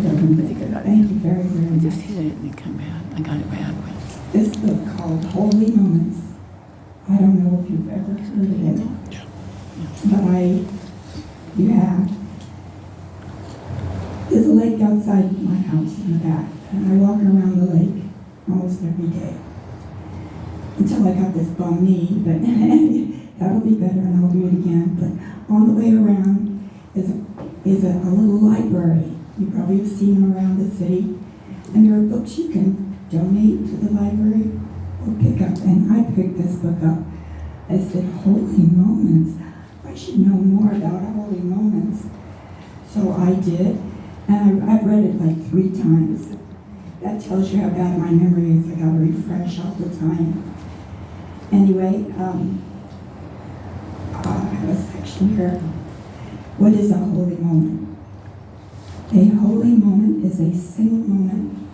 Thank you very, very I much. just hit it and it came bad. I got it bad. This book called Holy Moments. I don't know if you've ever heard of it, but you have. There's a lake outside my house in the back, and I walk around the lake almost every day. Until I got this bum knee, but that'll be better and I'll do it again. But on the way around is a little library. You probably have seen them around the city. And there are books you can donate to the library or pick up. And I picked this book up. I said, Holy Moments. I should know more about holy moments. So I did. And I've read it like 3 times. That tells you how bad my memory is. I got to refresh all the time. Anyway, I have a section here. What is a holy moment? A holy moment is a single moment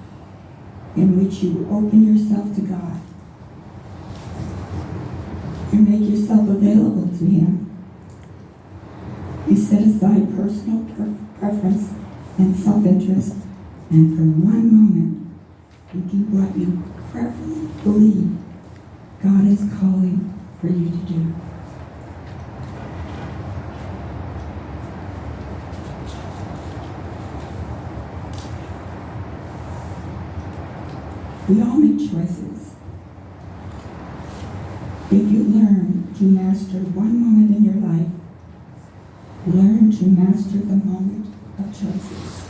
in which you open yourself to God. You make yourself available to Him. You set aside personal preference and self-interest, and for one moment, you do what you prayerfully believe God is calling for you to do. We all make choices. If you learn to master one moment in your life, learn to master the moment of choices,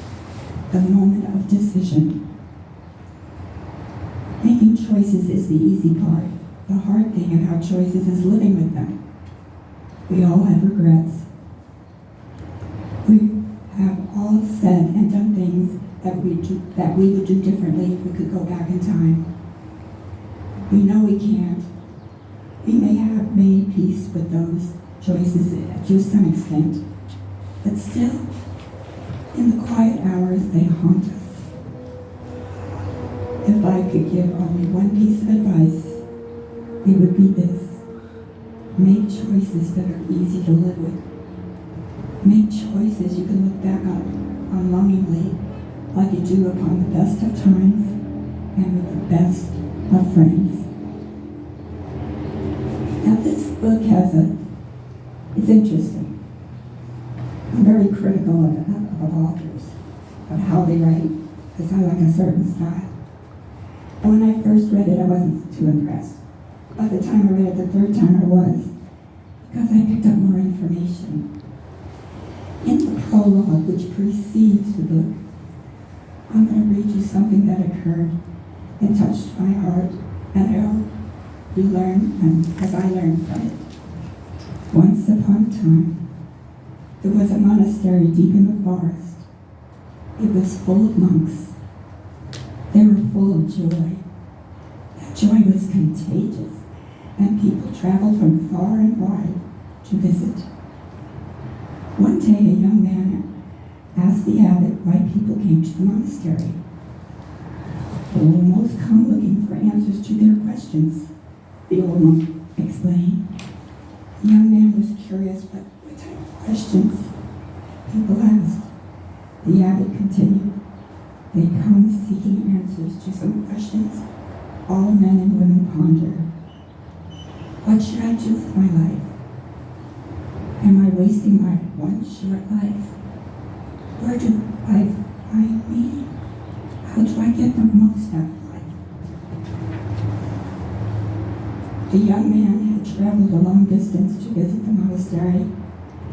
the moment of decision. Making choices is the easy part. The hard thing about choices is living with them. We all have regrets. We have all said and done things that we would do differently if we could go back in time. We know we can't. We may have made peace with those choices to some extent, but still, in the quiet hours, they haunt us. If I could give only one piece of advice, it would be this. Make choices that are easy to live with. Make choices you can look back on longingly, like you do upon the best of times and with the best of friends. Now this book it's interesting. I'm very critical of authors, of how they write, because I like a certain style. And when I first read it, I wasn't too impressed. By the time I read it the 3rd time, I was, because I picked up more information. In the prologue, which precedes the book, I'm going to read you something that occurred and touched my heart, and I hope you learn, as I learned from it. Once upon a time, there was a monastery deep in the forest. It was full of monks. They were full of joy. That joy was contagious, and people traveled from far and wide to visit. One day, a young man asked the abbot why people came to the monastery. "Oh, most come looking for answers to their questions," the old monk explained. The young man was curious what type of questions people asked. The abbot continued, "They come seeking answers to some questions all men and women ponder. What should I do with my life? Am I wasting my one short life? Where do I find meaning? How do I get the most out of life?" The young man had traveled a long distance to visit the monastery,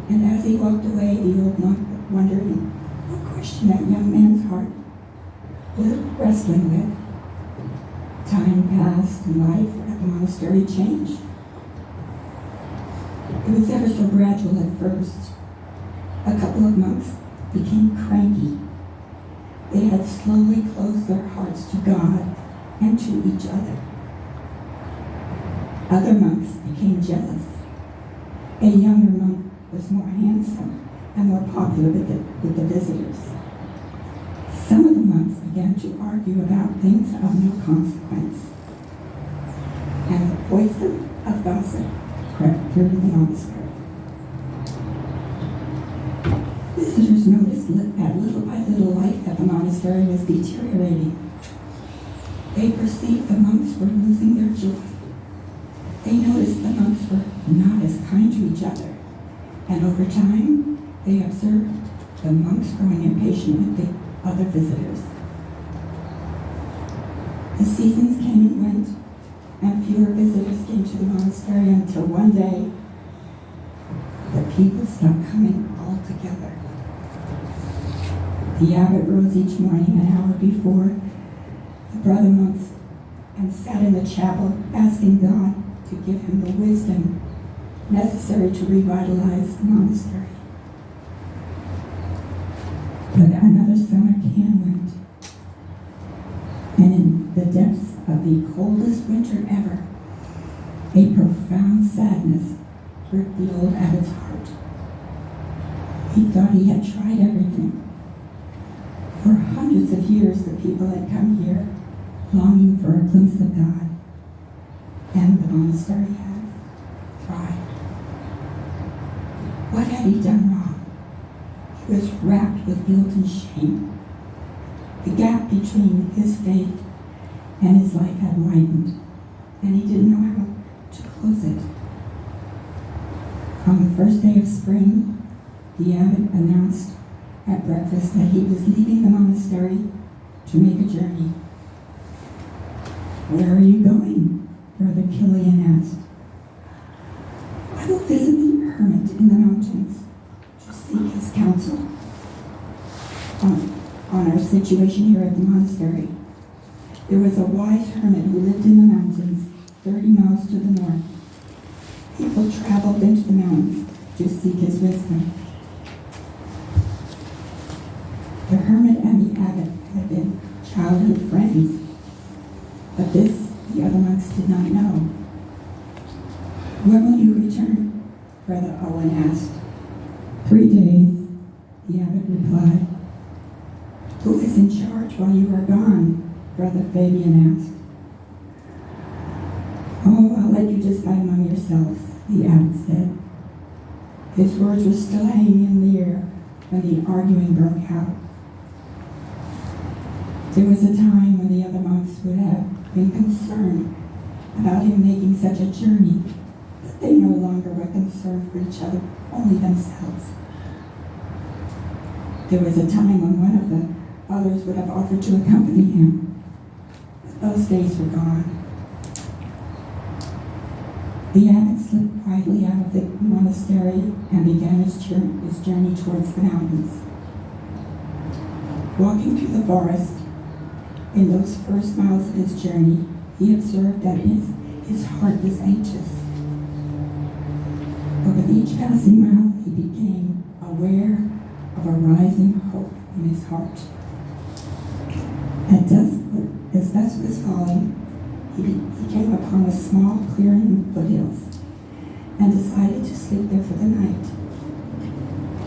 and as he walked away, the old monk wondered what question that young man's heart was wrestling with. Time passed, and life at the monastery changed. It was ever so gradual at first. A couple of monks became cranky. They had slowly closed their hearts to God and to each other. Other monks became jealous. A younger monk was more handsome and more popular with the visitors. Some of the monks began to argue about things of no consequence, and the poison of gossip crept through the monastery. Visitors noticed that little by little life at the monastery was deteriorating. They perceived the monks were losing their joy. They noticed the monks were not as kind to each other. And over time, they observed the monks growing impatient with the other visitors. The seasons came and went, and fewer visitors came to the monastery until one day, the people stopped coming altogether. The abbot rose each morning an hour before the brother monks and sat in the chapel asking God to give him the wisdom necessary to revitalize the monastery. But another summer came and went, and in the depths of the coldest winter ever, a profound sadness gripped the old abbot's heart. He thought he had tried everything. For hundreds of years, the people had come here longing for a glimpse of God, and the monastery had tried. What had he done wrong? He was racked with guilt and shame. The gap between his faith and his life had widened, and he didn't know how to close it. On the first day of spring, the abbot announced at breakfast that he was leaving the monastery to make a journey. "Where are you going?" Brother Killian asked. "I will visit the hermit in the mountains to seek his counsel on our situation here at the monastery. There was a wise hermit who lived in the mountains 30 miles to the north. People traveled into the mountains to seek his wisdom." The hermit and the abbot had been childhood friends, but this the other monks did not know. "When will you return?" Brother Owen asked. 3 days, the abbot replied. "Who is in charge while you are gone?" Brother Fabian asked. "Oh, I'll let you decide among yourselves," the abbot said. His words were still hanging in the air when the arguing broke out. There was a time when the other monks would have been concerned about him making such a journey, but they no longer were concerned for each other, only themselves. There was a time when one of the others would have offered to accompany him, but those days were gone. The abbot slipped quietly out of the monastery and began his journey towards the mountains. Walking through the forest, in those first miles of his journey, he observed that his heart was anxious. But with each passing mile, he became aware of a rising hope in his heart. At dusk, as dusk was falling, he came upon a small clearing in the foothills and decided to sleep there for the night.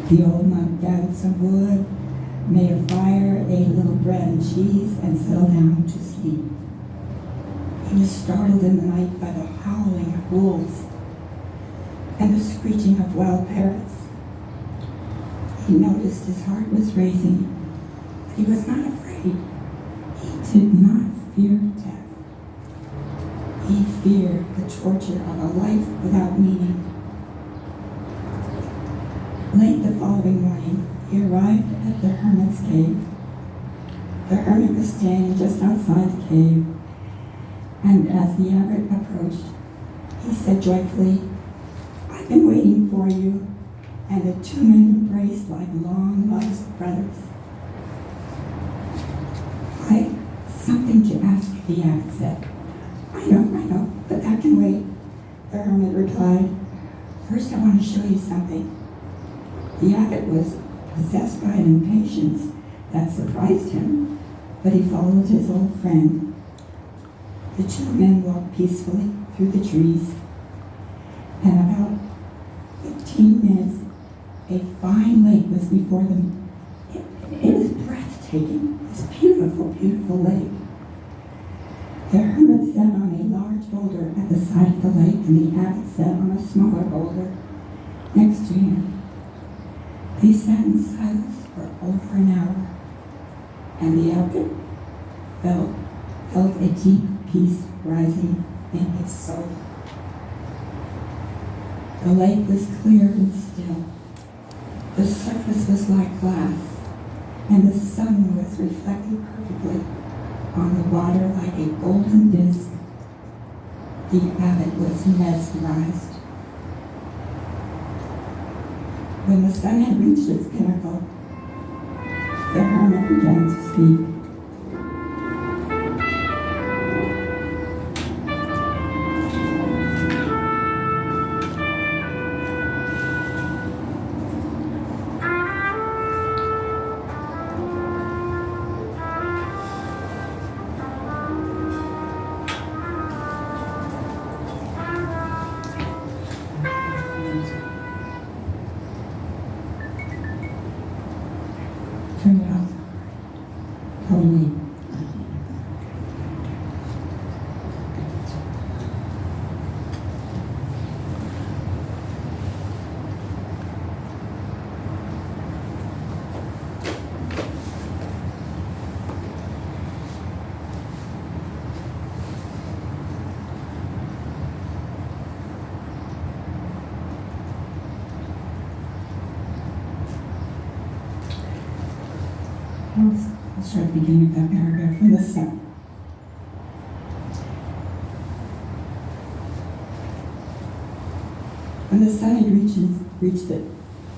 The old monk gathered some wood, made a fire, ate a little bread and cheese, and settled down to sleep. He was startled in the night by the howling of wolves and the screeching of wild parrots. He noticed his heart was racing, but he was not afraid. He did not fear death. He feared the torture of a life without meaning. Late the following morning, he arrived at the hermit's cave. The hermit was standing just outside the cave, and as the abbot approached, he said joyfully, "I've been waiting for you," and the two men embraced like long-lost brothers. "I've something to ask you," the abbot said. I know, but that can wait," the hermit replied. "First, I want to show you something." The abbot was possessed by an impatience that surprised him, but he followed his old friend. The two men walked peacefully through the trees, and about 15 minutes, a fine lake was before them. It was breathtaking, this beautiful, beautiful lake. The hermit sat on a large boulder at the side of the lake, and the abbot sat on a smaller boulder next to him. They sat in silence for over an hour. and the abbot felt a deep peace rising in his soul. The lake was clear and still. The surface was like glass, and the sun was reflecting perfectly on the water like a golden disc. The abbot was mesmerized. When the sun had reached its pinnacle, the hermit began to speak. Turn it off. Totally. I'll start at the beginning of that paragraph from the sun. When the sun had reached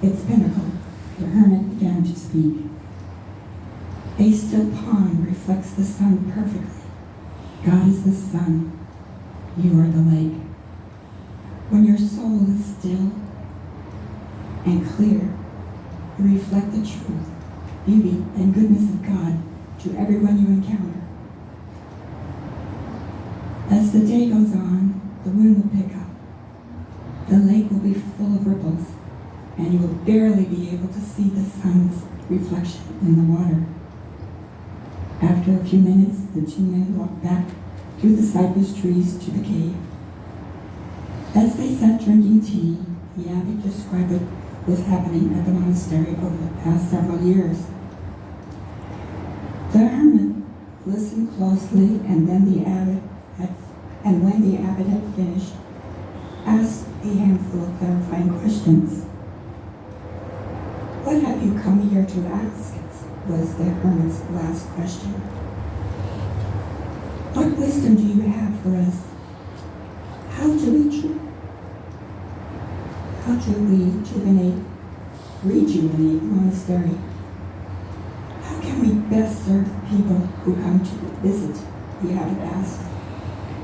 its pinnacle, the hermit began to speak. A still pond reflects the sun perfectly. God is the sun. You are the lake. When your soul is still and clear, you reflect the truth, beauty, and goodness of God to everyone you encounter. As the day goes on, the wind will pick up. The lake will be full of ripples, and you will barely be able to see the sun's reflection in the water. After a few minutes, the two men walked back through the cypress trees to the cave. As they sat drinking tea, the abbot described what was happening at the monastery over the past several years. The hermit listened closely, and when the abbot had finished, asked a handful of clarifying questions. "What have you come here to ask?" was the hermit's last question. "What wisdom do you have for us? How do we rejuvenate the monastery? How can we best serve people who come to visit?" the abbot asked.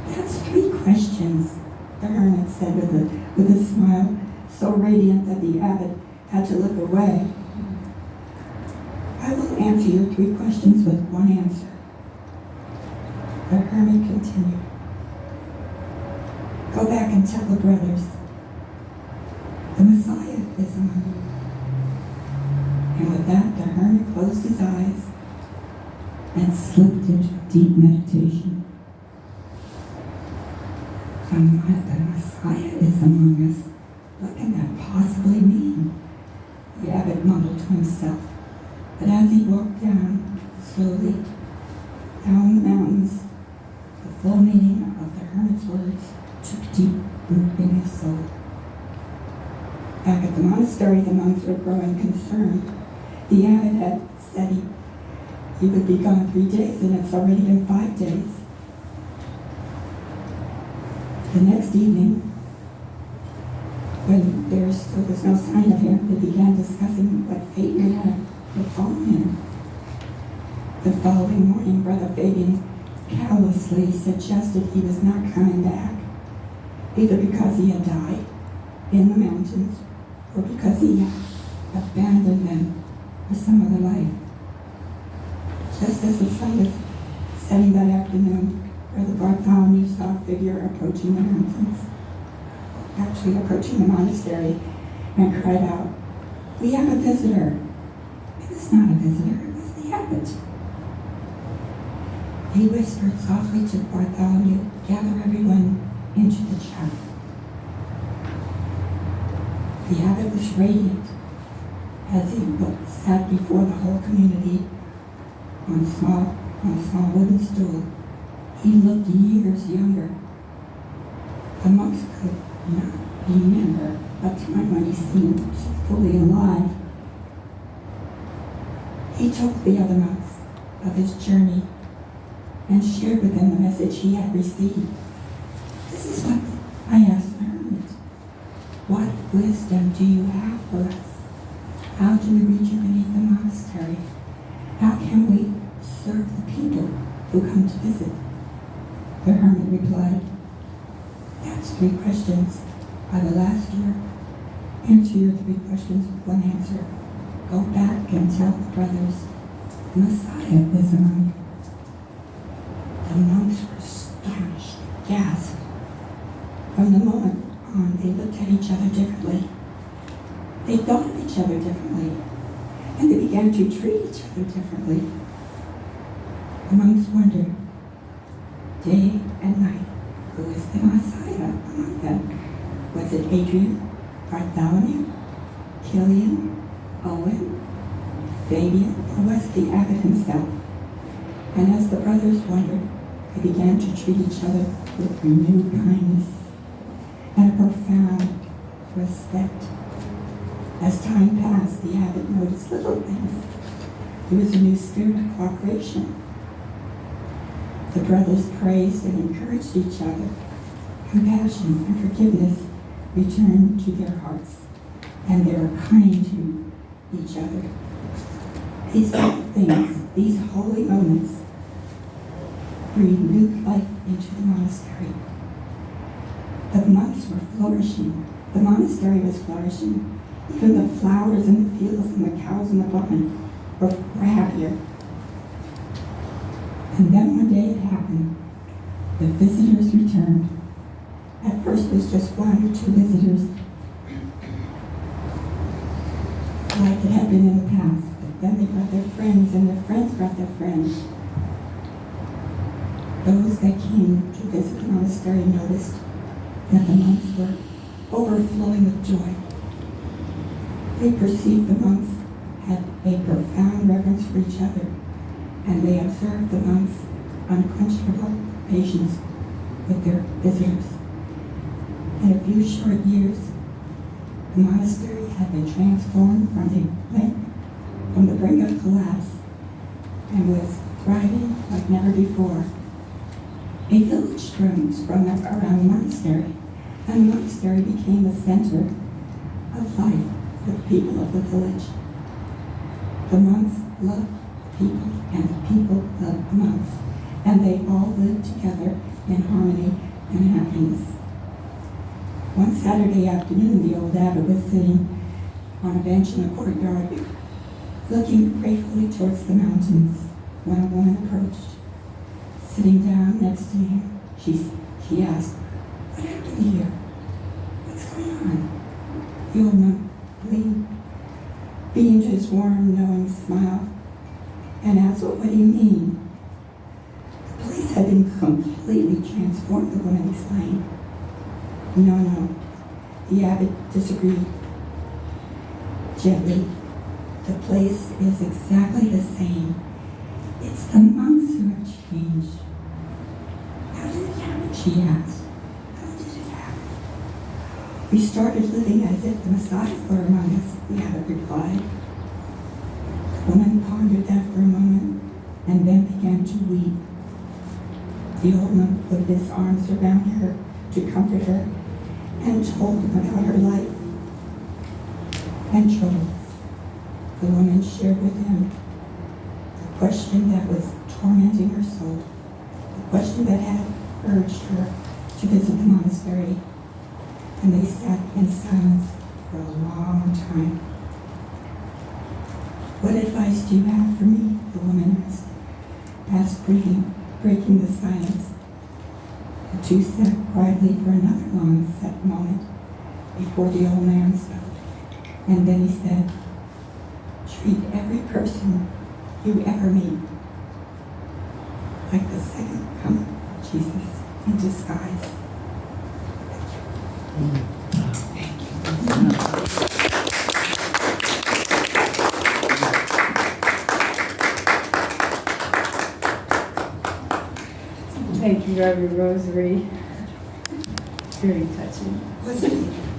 "That's 3 questions," the hermit said with a smile so radiant that the abbot had to look away. "I will answer your 3 questions with 1 answer." The hermit continued. "Go back and tell the brothers, the Messiah is among you." And with that, the hermit closed his eyes and slipped into deep meditation. The Messiah is among us. What can that possibly mean? The abbot mumbled to himself. But as he walked slowly down the mountains, the full meaning of the hermit's words took deep root in his soul. Back at the monastery, the monks were growing concerned. The abbot had said he would be gone 3 days, and it's already been 5 days. The next evening, when there still was no sign of him, they began discussing what fate may have befallen him. The following morning, Brother Fabian callously suggested he was not coming back, either because he had died in the mountains or because he had abandoned them for some other life. Just as the sun was setting that afternoon, Brother Bartholomew saw a figure approaching the mountains, actually approaching the monastery, and cried out, "We have a visitor." It was not a visitor, it was the abbot. He whispered softly to Bartholomew, "Gather everyone into the chapel." The abbot was radiant as he sat before the whole community. on a small wooden stool. He looked years younger. The monks could not remember a time when he seemed fully alive. He told the other monks of his journey and shared with them the message he had received. This is what I asked the hermit. What wisdom do you have for us? How do we rejuvenate the monastery? How can we serve the people who come to visit? The hermit replied, that's 3 questions. I will ask you. Answer your 3 questions with 1 answer. Go back and tell the brothers, the Messiah is among you. The monks were astonished, gasped. From the moment on, they looked at each other differently. They thought of each other differently, and they began to treat each other differently. The monks wondered, day and night, who is the Messiah among them? Was it Adrian, Bartholomew, Killian, Owen, Fabian, or was it the abbot himself? And as the brothers wondered, they began to treat each other with renewed kindness and a profound respect. As time passed, the abbot noticed little things. There was a new spirit of cooperation. The brothers praised and encouraged each other. Compassion and forgiveness returned to their hearts, and they were kind to each other. These things, these holy moments, breathed new life into the monastery. The monks were flourishing. The monastery was flourishing. Even the flowers in the fields and the cows in the barn were happier. And then one day it happened. The visitors returned. At first it was just 1 or 2 visitors, like it had been in the past. But then they brought their friends, and their friends brought their friends. Those that came to visit the monastery noticed that the monks were overflowing with joy. They perceived the monks had a profound reverence for each other, and they observed the monks' unquenchable patience with their visitors. In a few short years, the monastery had been transformed from the brink of collapse and was thriving like never before. A village sprung up around the monastery, and the monastery became the center of life for the people of the village. The monks loved the people, and the people loved the monks, and they all lived together in harmony and happiness. One Saturday afternoon, the old abbot was sitting on a bench in the courtyard, looking gratefully towards the mountains, when a woman approached. Sitting down next to him, she asked, "What happened here? What's going on?" The old monk beamed his warm, knowing smile and asked, "What do you mean?" The place had been completely transformed, the woman explained. No, the abbot disagreed gently. The place is exactly the same. It's the monks who have changed. How did it happen? She asked. How did it happen? We started living as if the Messiah were among us, the abbot replied. The woman pondered that for a moment and then began to weep. The old monk put his arms around her to comfort her and told him about her life and troubles. The woman shared with him the question that was tormenting her soul, the question that had urged her to visit the monastery, and they sat in silence for a long time. "What advice do you have for me?" the woman asked, breaking the silence. The two sat quietly for another long set moment before the old man spoke, and then he said, "Treat every person you ever meet like the second coming of Jesus in disguise." Thank you, Reverend Rosary. Very touching. Was it?